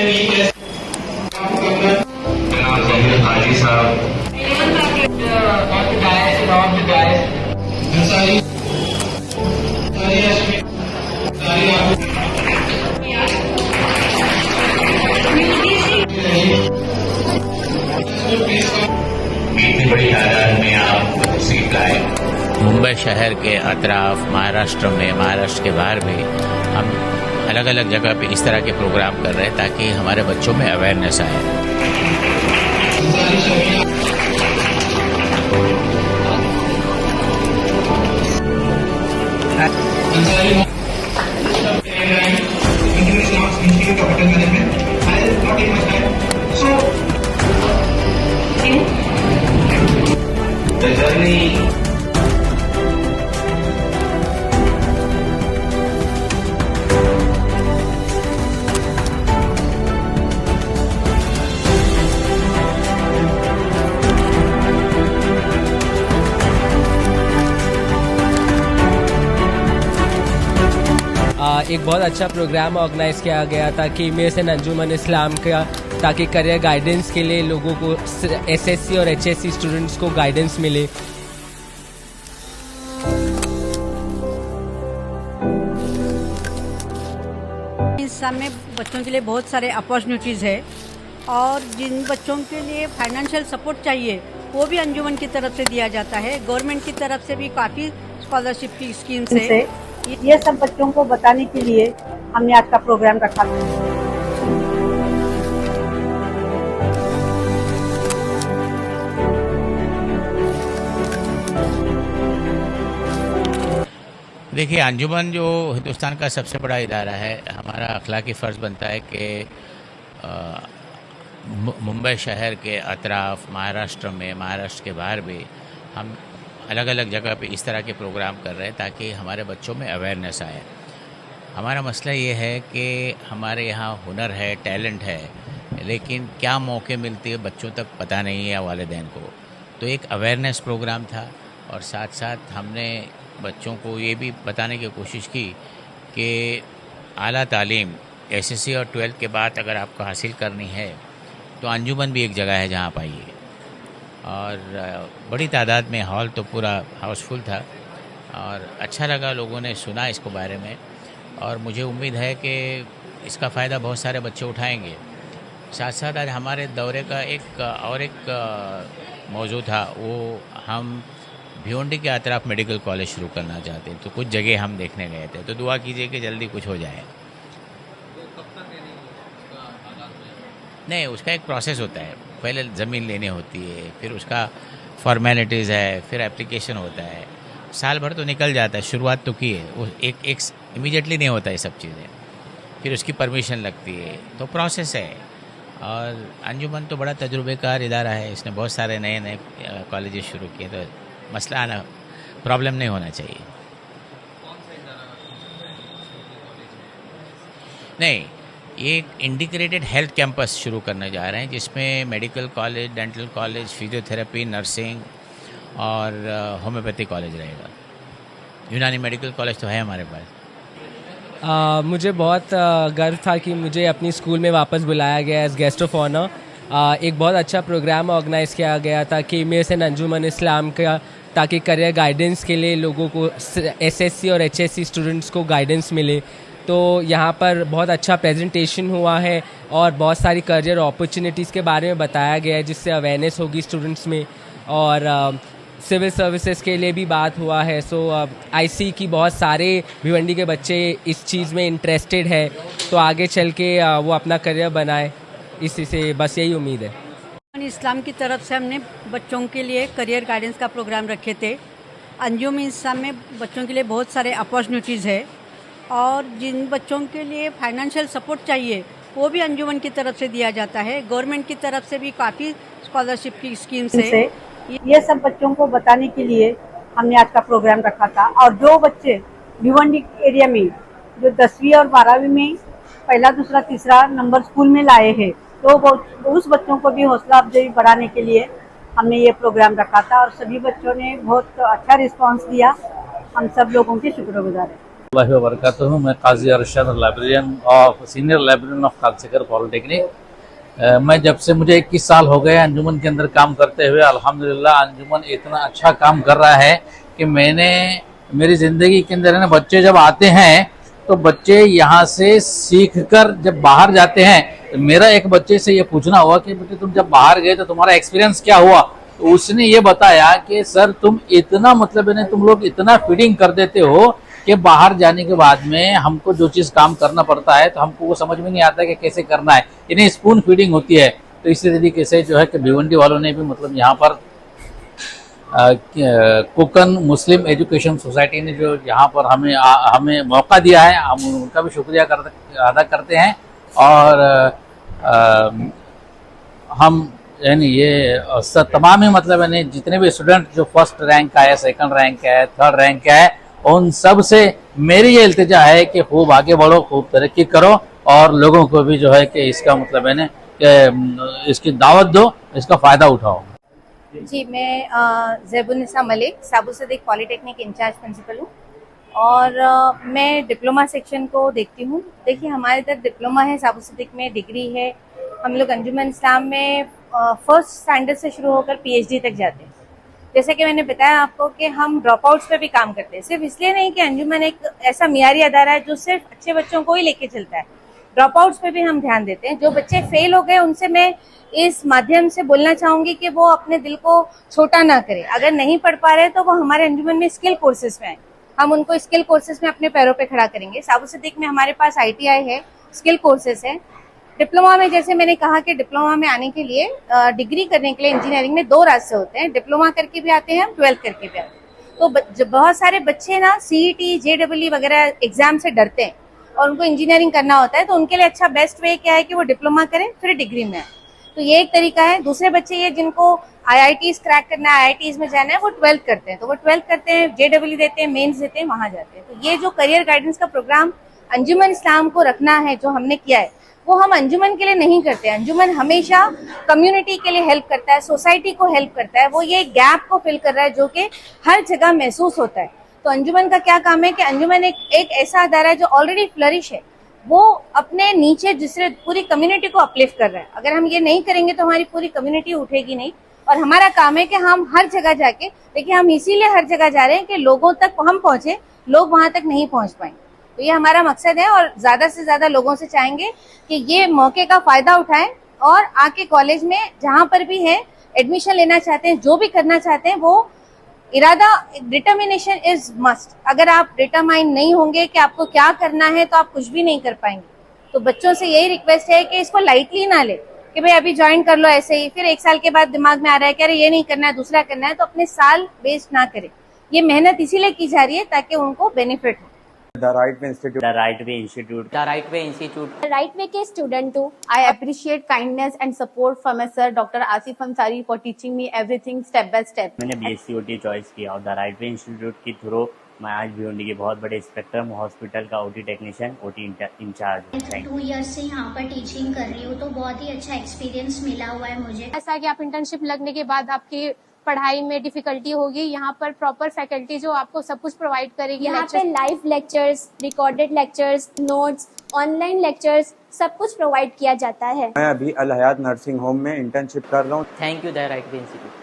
हाजी साहब इतनी बड़ी तादाद में आप सीट लाए। मुंबई शहर के अतराफ, महाराष्ट्र में, महाराष्ट्र के बाहर भी हम अलग अलग जगह पे इस तरह के प्रोग्राम कर रहे हैं ताकि हमारे बच्चों में अवेयरनेस आए। एक बहुत अच्छा प्रोग्राम ऑर्गेनाइज किया गया था कि मेसन अंजुमन इस्लाम का, ताकि करियर गाइडेंस के लिए लोगों को, एसएससी और एचएससी स्टूडेंट्स को गाइडेंस मिले। इस समय बच्चों के लिए बहुत सारे अपॉर्चुनिटीज़ है और जिन बच्चों के लिए फाइनेंशियल सपोर्ट चाहिए वो भी अंजुमन की तरफ से दिया जाता है। गवर्नमेंट की तरफ से भी काफ़ी स्कॉलरशिप की स्कीम्स है। ये सब बच्चों को बताने के लिए हमने आज का प्रोग्राम रखा था। देखिए, अंजुमन जो हिंदुस्तान का सबसे बड़ा इदारा है, हमारा अखलाकी फ़र्ज़ बनता है कि मुंबई शहर के अतराफ, महाराष्ट्र में, महाराष्ट्र के बाहर भी हम अलग अलग जगह पे इस तरह के प्रोग्राम कर रहे हैं ताकि हमारे बच्चों में अवेयरनेस आए। हमारा मसला ये है कि हमारे यहाँ हुनर है, टैलेंट है, लेकिन क्या मौके मिलते हैं बच्चों तक पता नहीं है, वालिदैन को। तो एक अवेयरनेस प्रोग्राम था और साथ साथ हमने बच्चों को ये भी बताने की कोशिश की कि आला तालीम एसएससी और 12th के बाद अगर आपको हासिल करनी है तो अंजुमन भी एक जगह है जहाँ आप आइए। और बड़ी तादाद में, हॉल तो पूरा हाउसफुल था और अच्छा लगा, लोगों ने सुना इसको बारे में और मुझे उम्मीद है कि इसका फ़ायदा बहुत सारे बच्चे उठाएंगे। साथ साथ आज हमारे दौरे का एक मौजू था, वो हम भिवंडी के अतराफ मेडिकल कॉलेज शुरू करना चाहते हैं। तो कुछ जगह हम देखने गए थे, तो दुआ कीजिए कि जल्दी कुछ हो जाए। नहीं, उसका एक प्रोसेस होता है, पहले ज़मीन लेनी होती है, फिर उसका फॉर्मेलिटीज़ है, फिर एप्लीकेशन होता है, साल भर तो निकल जाता है। शुरुआत तो की है, वो एक इमीडिएटली नहीं होता ये सब चीज़ें, फिर उसकी परमिशन लगती है, तो प्रोसेस है। और अंजुमन तो बड़ा तजुर्बेकार इदारा है, इसने बहुत सारे नए नए कॉलेजेस शुरू किए, तो मसला आना, प्रॉब्लम नहीं होना चाहिए। नहीं, ये एक इंटीग्रेटेड हेल्थ कैंपस शुरू करने जा रहे हैं जिसमें medical college, dental college, physiotherapy, nursing और होम्योपैथी कॉलेज रहेगा। यूनानी मेडिकल कॉलेज तो है हमारे पास। मुझे बहुत गर्व था कि मुझे अपनी स्कूल में वापस बुलाया गया एज गेस्ट ऑफ ऑनर। एक बहुत अच्छा प्रोग्राम ऑर्गेनाइज किया गया था कि मेसन अंजुमन इस्लाम का, ताकि करियर गाइडेंस के लिए लोगों को, एसएससी और एचएससी स्टूडेंट्स को गाइडेंस मिले। तो यहाँ पर बहुत अच्छा प्रेजेंटेशन हुआ है और बहुत सारी करियर अपॉर्चुनिटीज़ के बारे में बताया गया है जिससे अवेयरनेस होगी स्टूडेंट्स में। और सिविल सर्विसेज के लिए भी बात हुआ है। सो आईसी की बहुत सारे भिवंडी के बच्चे इस चीज़ में इंटरेस्टेड है, तो आगे चल के वो अपना करियर बनाए, इसी से बस यही उम्मीद है। इस्लाम की तरफ से हमने बच्चों के लिए करियर गाइडेंस का प्रोग्राम रखे थे। अंजुमन इस्लाम में बच्चों के लिए बहुत सारे अपॉर्चुनिटीज़ है और जिन बच्चों के लिए फाइनेंशियल सपोर्ट चाहिए वो भी अंजुमन की तरफ से दिया जाता है। गवर्नमेंट की तरफ से भी काफ़ी स्कॉलरशिप की स्कीम्स है। ये सब बच्चों को बताने के लिए हमने आज का प्रोग्राम रखा था। और जो बच्चे भिवंडी एरिया में जो 10वीं और 12वीं में पहला, दूसरा, तीसरा नंबर स्कूल में लाए हैं, तो उस बच्चों को भी हौसला अफजाई बढ़ाने के लिए हमने ये प्रोग्राम रखा था और सभी बच्चों ने बहुत अच्छा रिस्पांस दिया। हम सब लोगों के शुक्रगुजार हैं। अल्लाह वबरकातुहू। मैं Qazi Arshad, librarian of senior librarian of Kalsekar polytechnic. मैं जब से मुझे 21 साल हो गए अंजुमन के अंदर काम करते हुए, अल्हम्दुलिल्लाह अंजुमन इतना अच्छा काम कर रहा है कि मेरी ज़िंदगी के अंदर है ना, बच्चे जब आते हैं तो बच्चे यहाँ से सीख कर जब बाहर जाते हैं, तो मेरा एक बच्चे से ये पूछना हुआ कि बेटे तुम जब बाहर गए तो तुम्हारा एक्सपीरियंस क्या हुआ। तो उसने ये बताया कि सर तुम इतना मतलब है तुम लोग इतना फीडिंग कर देते हो कि बाहर जाने के बाद में हमको जो चीज़ काम करना पड़ता है तो हमको वो समझ में नहीं आता कि कैसे करना है। इन्हें स्पून फीडिंग होती है। तो इसी तरीके से जो है कि भिवंडी वालों ने भी मतलब यहाँ पर कोकन मुस्लिम एजुकेशन सोसाइटी ने जो यहाँ पर हमें मौका दिया है, हम उनका भी शुक्रिया अदा करते हैं। और हम यानी ये तमाम ही मतलब यानी जितने भी स्टूडेंट जो फर्स्ट रैंक का है, सेकंड रैंक का है, थर्ड रैंक का है, उन सब से मेरी ये इल्तिजा है कि खूब आगे बढ़ो, खूब तरक्की करो और लोगों को भी जो है कि इसका मतलब है ना कि इसकी दावत दो, इसका फ़ायदा उठाओ। जी, मैं Zaibunnisa Malik, Saboo Siddik polytechnic in charge principal हूँ और मैं डिप्लोमा सेक्शन को देखती हूँ। देखिए हमारे इधर डिप्लोमा है, साबु सदीक में डिग्री है। हम लोग अंजुमन इस्लाम में फर्स्ट स्टैंडर्ड से शुरू होकर पीएचडी तक जाते हैं। जैसे कि मैंने बताया आपको कि हम ड्रॉप आउट्स पे भी काम करते हैं। सिर्फ इसलिए नहीं कि अंजुमन एक ऐसा मियारी अदारा है जो सिर्फ अच्छे बच्चों को ही लेके चलता है, ड्रॉप आउट्स पे भी हम ध्यान देते हैं। जो बच्चे फेल हो गए उनसे मैं इस माध्यम से बोलना चाहूंगी कि वो अपने दिल को छोटा ना करें। अगर नहीं पढ़ पा रहे तो वो हमारे अंजुमन में स्किल कोर्सेज में आए, हम उनको स्किल कोर्सेज में अपने पैरों पे खड़ा करेंगे। साबु सदीक में हमारे पास ITI है, स्किल कोर्सेज है। डिप्लोमा में जैसे मैंने कहा कि डिप्लोमा में आने के लिए डिग्री करने के लिए इंजीनियरिंग में 2 रास्ते होते हैं, डिप्लोमा करके भी आते हैं, 12th करके भी आते हैं। तो बहुत सारे बच्चे ना CET JEE वगैरह एग्जाम से डरते हैं और उनको इंजीनियरिंग करना होता है, तो उनके लिए अच्छा बेस्ट वे क्या है कि वो डिप्लोमा करें फिर डिग्री में आए। तो ये एक तरीका है। दूसरे बच्चे ये जिनको IITs क्रैक करना है, IITs में जाना है, वो 12th करते हैं, तो वो 12th करते हैं, JEE देते हैं, मेंस देते हैं, वहां जाते हैं। तो ये जो करियर गाइडेंस का प्रोग्राम अंजुमन इस्लाम को रखना है, जो हमने किया है, वो हम अंजुमन के लिए नहीं करते। अंजुमन हमेशा कम्युनिटी के लिए हेल्प करता है, सोसाइटी को हेल्प करता है। वो ये गैप को फिल कर रहा है जो कि हर जगह महसूस होता है। तो अंजुमन का क्या काम है कि अंजुमन एक ऐसा अदारा है जो ऑलरेडी फ्लरिश है, वो अपने नीचे जिससे पूरी कम्युनिटी को अपलिफ्ट कर रहा है। अगर हम ये नहीं करेंगे तो हमारी पूरी कम्युनिटी उठेगी नहीं। और हमारा काम है कि हम हर जगह जाके, देखिए हम इसीलिए हर जगह जा रहे हैं कि लोगों तक हम पहुंचे, लोग वहां तक नहीं पहुंच पाएंगे। तो ये हमारा मकसद है और ज्यादा से ज्यादा लोगों से चाहेंगे कि ये मौके का फायदा उठाएं और आके कॉलेज में जहां पर भी है एडमिशन लेना चाहते हैं, जो भी करना चाहते हैं, वो इरादा, डिटर्मिनेशन इज मस्ट। अगर आप डिटरमाइन नहीं होंगे कि आपको क्या करना है तो आप कुछ भी नहीं कर पाएंगे। तो बच्चों से यही रिक्वेस्ट है कि इसको लाइटली ना ले कि भाई अभी ज्वाइन कर लो ऐसे ही, फिर 1 साल के बाद दिमाग में आ रहा है कि अरे ये नहीं करना है, दूसरा करना है, तो अपने साल वेस्ट ना करें। ये मेहनत इसीलिए की जा रही है ताकि उनको बेनिफिट हो। The Right Way Institute. The Right Way Institute. The Right Way Institute. The Right Way के student हूँ। I appreciate kindness and support from my sir Dr. Asif Ansari for teaching me everything step by step. मैंने BSc OT choice किया और The Right Way Institute के through मैं आज भिवंडी के बहुत बड़े स्पेक्ट्रम हॉस्पिटल का OT टेक्नीशियन, OT इंचार्ज हूँ। 2 years से यहाँ पर टीचिंग कर रही हूँ, तो बहुत ही अच्छा एक्सपीरियंस मिला हुआ है मुझे। ऐसा कि आप इंटर्नशिप लगने के बाद आपकी पढ़ाई में डिफिकल्टी होगी, यहाँ पर प्रॉपर फैकल्टी जो आपको सब कुछ प्रोवाइड करेगी। यहाँ पे live lectures, recorded lectures, notes, online lectures, सब कुछ प्रोवाइड किया जाता है। मैं अभी अल हयात नर्सिंग होम में इंटर्नशिप कर रहा हूँ। Thank you, The Right Way Institute.